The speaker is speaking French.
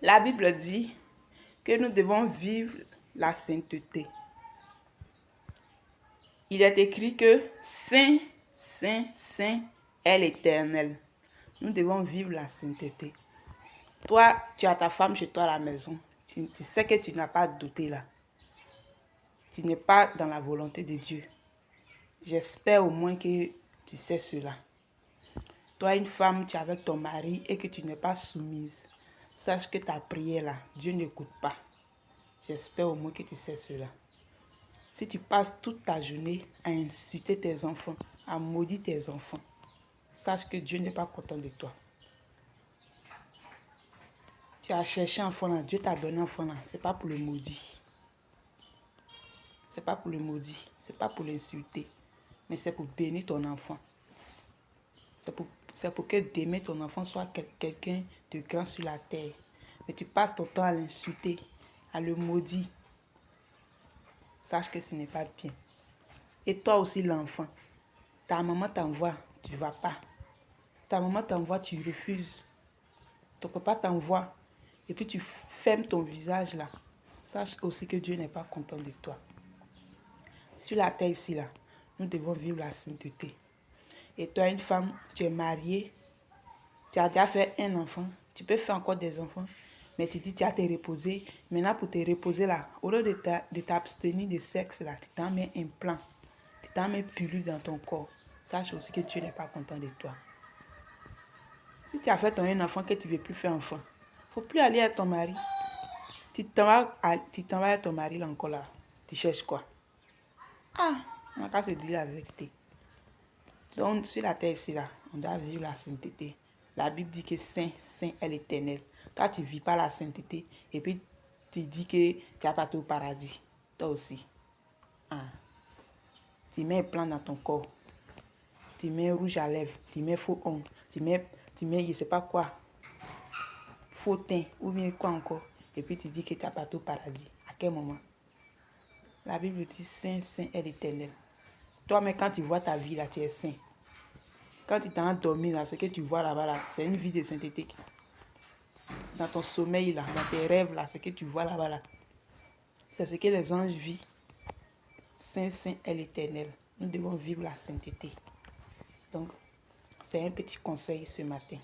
La Bible dit que nous devons vivre la sainteté. Il est écrit que Saint, Saint, Saint est l'Éternel. Nous devons vivre la sainteté. Toi, tu as ta femme chez toi à la maison. Tu sais que tu n'as pas douté là. Tu n'es pas dans la volonté de Dieu. J'espère au moins que tu sais cela. Toi, une femme, tu es avec ton mari et que tu n'es pas soumise. Sache que ta prière là, Dieu n'écoute pas. J'espère au moins que tu sais cela. Si tu passes toute ta journée à insulter tes enfants, à maudire tes enfants, sache que Dieu n'est pas content de toi. Tu as cherché un enfant là, Dieu t'a donné un enfant là, ce n'est pas pour le maudire. Ce n'est pas pour le maudire, ce n'est pas pour l'insulter, mais c'est pour bénir ton enfant. C'est pour que d'aimer ton enfant soit quelqu'un de grand sur la terre. Mais tu passes ton temps à l'insulter, à le maudire. Sache que ce n'est pas bien. Et toi aussi l'enfant, ta maman t'envoie, tu ne vas pas. Ta maman t'envoie, tu refuses. Ton papa t'envoie et puis tu fermes ton visage là. Sache aussi que Dieu n'est pas content de toi. Sur la terre ici là, nous devons vivre la sainteté. Et toi, une femme, tu es mariée, tu as déjà fait un enfant, tu peux faire encore des enfants, mais tu dis tu vas te reposer. Maintenant, pour te reposer là, au lieu de t'abstenir de sexe là, tu t'en mets un plan, tu t'en mets pilule dans ton corps. Sache aussi que Dieu n'est pas content de toi. Si tu as fait un enfant que tu ne veux plus faire enfant, il ne faut plus aller à ton mari. Tu t'en vas à ton mari là encore là. Tu cherches quoi? Ah, on n'a qu'à se dire la vérité. Donc, sur la terre ici là, on doit vivre la sainteté. La Bible dit que Saint, Saint est l'Éternel. Toi, tu ne vis pas la sainteté et puis tu dis que tu n'as pas au paradis. Toi aussi. Ah. Tu mets un plan dans ton corps. Tu mets rouge à lèvres. Tu mets faux ongles. Tu mets je ne sais pas quoi. Faux teint ou bien quoi encore. Et puis tu dis que tu n'as pas au paradis. À quel moment? La Bible dit Saint, Saint est l'Éternel. Toi, mais quand tu vois ta vie là, tu es saint. Quand tu t'es endormi là, ce que tu vois là-bas là, c'est une vie de sainteté. Dans ton sommeil là, dans tes rêves là, ce que tu vois là-bas là, c'est ce que les anges vivent. Saint, Saint est l'Éternel. Nous devons vivre la sainteté. Donc, c'est un petit conseil ce matin.